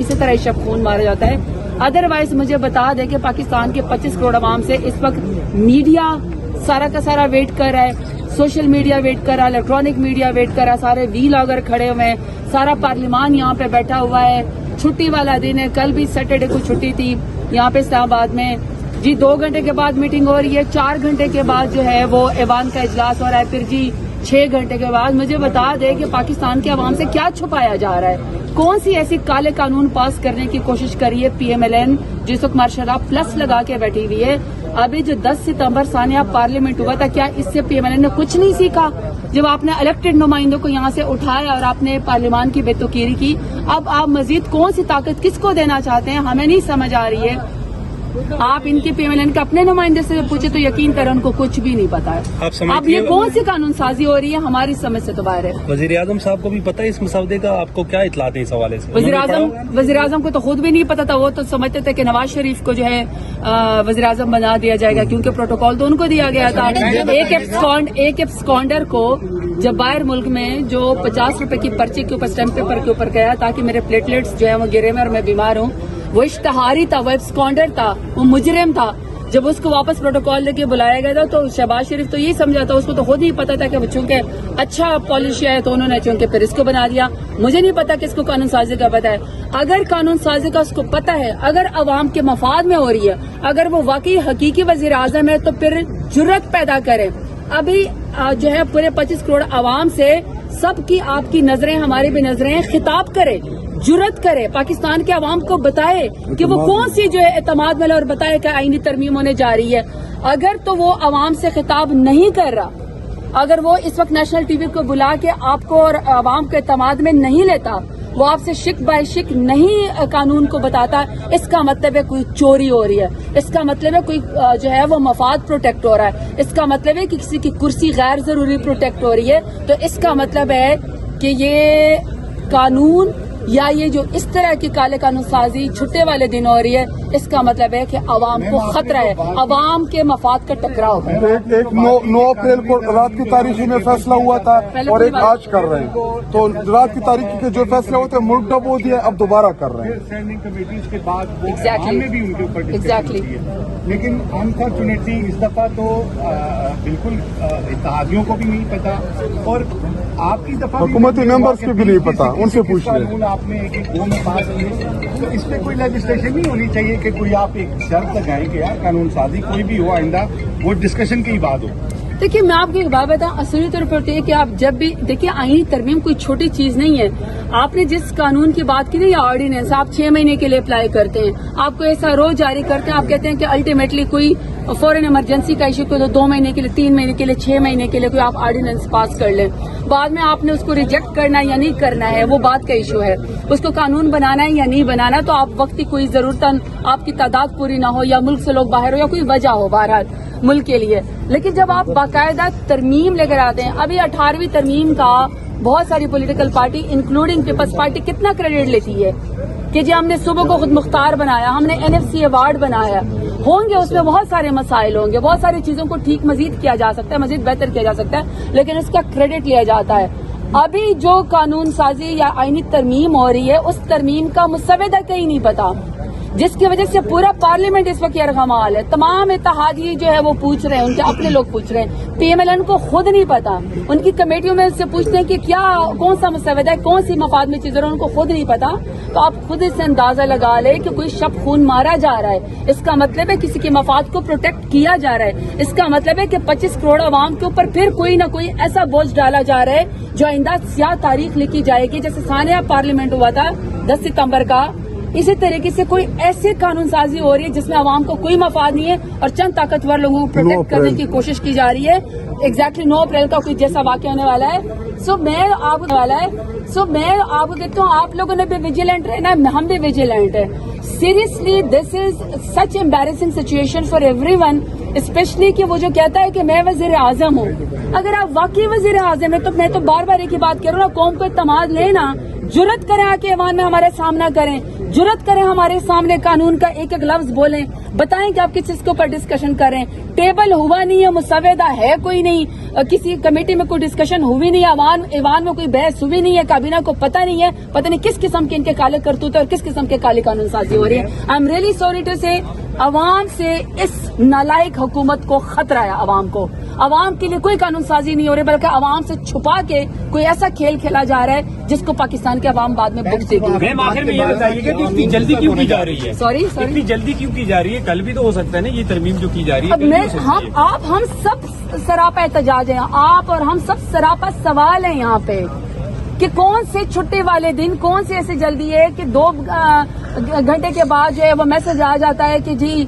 इसी तरह शब खून मारा जाता है। अदरवाइज मुझे बता दें कि पाकिस्तान के 25 करोड़ आवाम से इस वक्त मीडिया सारा का सारा वेट कर रहा है, सोशल मीडिया वेट कर रहा है, इलेक्ट्रॉनिक मीडिया वेट कर रहा है, सारे व्लॉगर खड़े हुए हैं, सारा पार्लियामान यहाँ पे बैठा हुआ है। छुट्टी वाला दिन है, कल भी सैटरडे को छुट्टी थी यहाँ पे इस्लामाबाद में जी। 2 घंटे के बाद मीटिंग हो रही है, 4 घंटे के बाद जो है वो ऐवान का इजलास हो रहा है, फिर जी 6 घंटे के बाद। मुझे बता दे कि पाकिस्तान के अवाम से क्या छुपाया जा रहा है, कौन सी ऐसी काले कानून पास करने की कोशिश करी है PMLN जिस वक्त मार्शल प्लस लगा के बैठी हुई है। अभी जो 10 सितंबर सानिया पार्लियामेंट हुआ था, क्या इससे PMLN ने कुछ नहीं सीखा? जब आपने इलेक्टेड नुमाइंदों को यहाँ से उठाया और आपने पार्लियामान की बेतुकीरी की, अब आप मजीद कौन सी ताकत किसको देना चाहते हैं, हमें नहीं समझ आ रही है। आप इनके PMLN के अपने नुमाइंदे से पूछे तो यकीन करें उनको कुछ भी नहीं पता है। अब ये कौन सी कानून साजी हो रही है, हमारी समझ से तो बाहर है। वजीर आजम साहब को भी पता है इस मसौदे का, आपको क्या इत्तला थी इस हवाले से? वजीर आजम को तो खुद भी नहीं पता था, वो तो समझते थे कि नवाज शरीफ को जो है वजीर आजम बना दिया जाएगा, क्योंकि प्रोटोकॉल तो उनको दिया गया था। एक एब्सकॉन्डर को जब बाहर मुल्क में जो 50 रुपए की पर्ची के ऊपर स्टैम्प पेपर के ऊपर गया ताकि मेरे प्लेटलेट्स जो है वो गिरे में और मैं बीमार हूँ, वो इश्तहारी था, वो एब्सकॉन्डर था, वो मुजरिम था। जब उसको वापस प्रोटोकॉल लेके बुलाया गया था तो शहबाज शरीफ तो यही समझा था, उसको तो खुद ही पता था कि वो चूंकि अच्छा पॉलिसी है तो उन्होंने चूंकि फिर इसको बना दिया। मुझे नहीं पता किसको कानून साजी का पता है। अगर कानून साजी का उसको पता है, अगर अवाम के मफाद में हो रही है, अगर वो वाकई हकीकी वजीर आजम है तो फिर जुर्रत पैदा करे। अभी जो है पूरे 25 करोड़ आवाम से सबकी आपकी नजरें हमारी भी नजरें, खिताब करे, जुर्रत करे, पाकिस्तान के अवाम को बताए कि वो कौन सी जो है एतमाद में और बताए कि आईनी तरमीम होने जा रही है। अगर तो वो अवाम से खिताब नहीं कर रहा, अगर वो इस वक्त नेशनल टीवी को बुला के आपको और अवाम के एतमाद में नहीं लेता, वो आपसे शिक बाय शिक नहीं कानून को बताता, इसका मतलब है कोई चोरी हो रही है, इसका मतलब है कोई जो है वो मफाद प्रोटेक्ट हो रहा है, इसका मतलब है कि किसी की कुर्सी गैर जरूरी प्रोटेक्ट हो रही है। तो इसका मतलब है कि ये कानून या ये जो इस तरह की काले कानून साजी छुट्टे वाले दिन हो रही है, इसका मतलब है कि अवाम को खतरा है, अवाम के मफाद का टकराव। एक 9 अप्रैल को रात की तारीख में फैसला हुआ था और एक आज कर रहे हैं, तो रात की तारीख के जो फैसले होते हैं मुल्क डबो दिए, अब दोबारा कर रहे हैं। स्टैंडिंग कमेटीज के बाद हमने भी उनके ऊपर डिस्कशन की है, लेकिन अनफॉर्चुनेटली इस दफा तो बिल्कुल इत्तेहादियों को भी नहीं पता और आपकी दफा हुकूमती मेंबर्स को भी नहीं पता, उनसे पूछ लें। आपने एक दो में पास किए, तो इस पे कोई लेजिस्लेशन नहीं होनी चाहिए कि कोई आप एक शर्त लगाएं कि यार कानून साजी कोई भी हो आइंदा वो डिस्कशन की बात हो। देखिए मैं आपको एक बात बताऊं, असली तौर पर है कि आप जब भी देखिए आईनी तरमीम कोई छोटी चीज नहीं है। आपने जिस कानून की बात की ना, या ऑर्डिनेंस आप 6 महीने के लिए अप्लाई करते हैं, आपको ऐसा रोज जारी करते हैं, आप कहते हैं कि अल्टीमेटली कोई फॉरेन इमरजेंसी का इशू को 2 महीने के लिए, 3 महीने के लिए, 6 महीने के लिए कोई आप ऑर्डिनेंस पास कर लें, बाद में आपने उसको रिजेक्ट करना है या नहीं करना है वो बात का इशू है। उसको कानून बनाना है या नहीं बनाना, तो आप वक्त की कोई जरूरतन आपकी तादाद पूरी ना हो या मुल्क से लोग बाहर हो या कोई वजह हो बहरहाल मुल्क के लिए। लेकिन जब आप बाकायदा तरमीम लेकर आते हैं, अभी 18वीं तरमीम का बहुत सारी political party including Peoples Party कितना क्रेडिट लेती है कि जी हमने सुबह को खुद मुख्तार बनाया, हमने NFC अवार्ड बनाया। होंगे उसमें बहुत सारे मसाइल होंगे, बहुत सारी चीजों को ठीक मजीद किया जा सकता है, मजीद बेहतर किया जा सकता है, लेकिन उसका क्रेडिट लिया जाता है। अभी जो कानून साजी या आईनी तरमीम हो रही है, उस तरमीम का मुसव्वदा कहीं नहीं पता, जिसकी वजह से पूरा पार्लियामेंट इस वक्त यरगमाल है। तमाम इत्तेहादी जो है वो पूछ रहे हैं, उनके अपने लोग पूछ रहे हैं, PMLN को खुद नहीं पता, उनकी कमेटियों में से पूछते हैं कि क्या कौन सा मुसव्वदा है, कौन सी मफाद में चीजें, उनको खुद नहीं पता। तो आप खुद इससे अंदाजा लगा ले कि कोई शब खून मारा जा रहा है, इसका मतलब है किसी के मफाद को प्रोटेक्ट किया जा रहा है, इसका मतलब है कि 25 करोड़ आवाम के ऊपर फिर कोई ना कोई ऐसा बोझ डाला जा रहा है जो आइंदा स्याह तारीख लिखी जाएगी। जैसे सानिया पार्लियामेंट हुआ था 10 सितंबर का, इसी तरीके से कोई ऐसे कानून साजी हो रही है जिसमें आवाम को कोई मफाद नहीं है और चंद ताकतवर लोगों को प्रोटेक्ट करने की कोशिश की जा रही है। एग्जैक्टली 9 अप्रैल का कोई जैसा वाक़या होने वाला है। सो मैं आपको कहता हूँ, आप लोगों ने भी विजिलेंट रहना, हम भी विजिलेंट है। Seriously this is such embarrassing situation for everyone, specially कि वो जो कहता है कि मैं वजीर आजम हूँ। अगर आप वाकई वजीर आजम है तो मैं तो बार बार एक ही बात करूँ ना, कौम को इत्तेमाद लेना, जुर्रत करें आके ऐवान में हमारे सामना करें, जुर्रत करें हमारे सामने कानून का एक एक लफ्ज बोलें, बताएं कि आप किस चीज के ऊपर डिस्कशन करें, टेबल हुआ नहीं है, मुसवदा है कोई नहीं, किसी कमेटी में कोई डिस्कशन हुई नहीं है, ईवान में कोई बहस हुई नहीं है, काबीना को पता नहीं है, पता नहीं किस किस्म के इनके काले करतूत और किस किस्म के काले कानून साजी हो रही है। I am really sorry to say, अवाम से इस नालायक हुकूमत को खतरा है। अवाम को, अवाम के लिए कोई कानून साजी नहीं हो रही, बल्कि अवाम से छुपा के कोई ऐसा खेल खेला जा रहा है जिसको पाकिस्तान के अवाम बाद में भुगतेगी। मैम आखिर में ये बताइएगा कि इतनी जल्दी क्यों की जा रही है? सॉरी इतनी जल्दी क्यों की जा रही है? कल भी तो हो सकता है ना ये तरमीम जो की जा रही है। अब मैं हम सब सरापा एहतजाज हैं, आप और हम सब सरापा सवाल हैं यहाँ पे कि कौन से छुट्टी वाले दिन, कौन से ऐसी जल्दी है कि 2 घंटे के बाद जो है वो मैसेज आ जाता है कि जी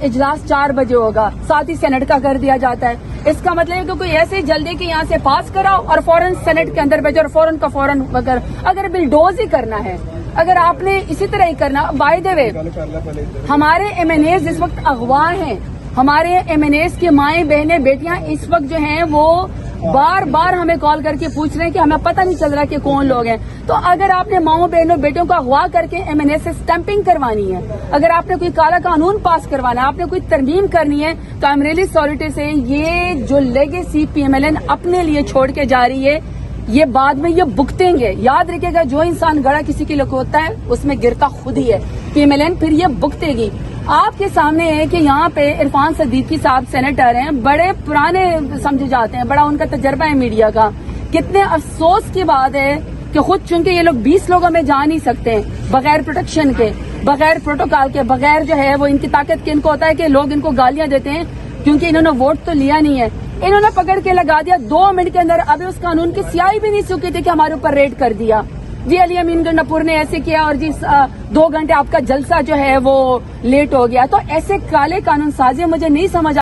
इजलास 4 बजे होगा, साथ ही सेनेट का कर दिया जाता है। इसका मतलब है कि कोई ऐसे जल्दी कि यहाँ से पास कराओ और फौरन सेनेट के अंदर भेजो और फौरन का फौरन अगर बिलडोज ही करना है, अगर आपने इसी तरह ही करना। बाय द वे, हमारे एमएनएस इस वक्त अगवा हैं, हमारे एमएनएस की माएं बहनें बेटियां इस वक्त जो हैं वो बार बार हमें कॉल करके पूछ रहे हैं कि हमें पता नहीं चल रहा कि कौन लोग हैं। तो अगर आपने माओ बहनों बेटियों को अगवा करके एमएनएस से स्टैंपिंग करवानी है, अगर आपने कोई काला कानून पास करवाना है, आपने कोई तरमीम करनी है, तो I am really sorry to say ये जो लेगेसी पीएमएलएन अपने लिए छोड़ के जा रही है, ये बाद में ये भुगतेंगे। याद रखिएगा, जो इंसान गड़ा किसी के लिए होता है उसमें गिरता खुद ही है। पीएमएलएन फिर ये भुगतेगी। आपके सामने है कि यहाँ पे इरफान सदीकी साहब सेनेटर हैं, बड़े पुराने समझे जाते हैं, बड़ा उनका तजर्बा है मीडिया का। कितने अफसोस की बात है कि खुद चूंकि ये लोग 20 लोगों में जा नहीं सकते बगैर प्रोटेक्शन के, बगैर प्रोटोकॉल के, बगैर जो है वो इनकी ताकत के, इनको होता है कि लोग इनको गालियां देते हैं क्योंकि इन्होंने वोट तो लिया नहीं है। इन्होंने पकड़ के लगा दिया 2 मिनट के अंदर, अभी उस कानून की स्याही भी नहीं सूखी थी कि हमारे ऊपर रेड कर दिया। जी अली अमीन गंडापुर ने ऐसे किया और जी 2 घंटे आपका जलसा जो है वो लेट हो गया। तो ऐसे काले कानून साजी मुझे नहीं समझ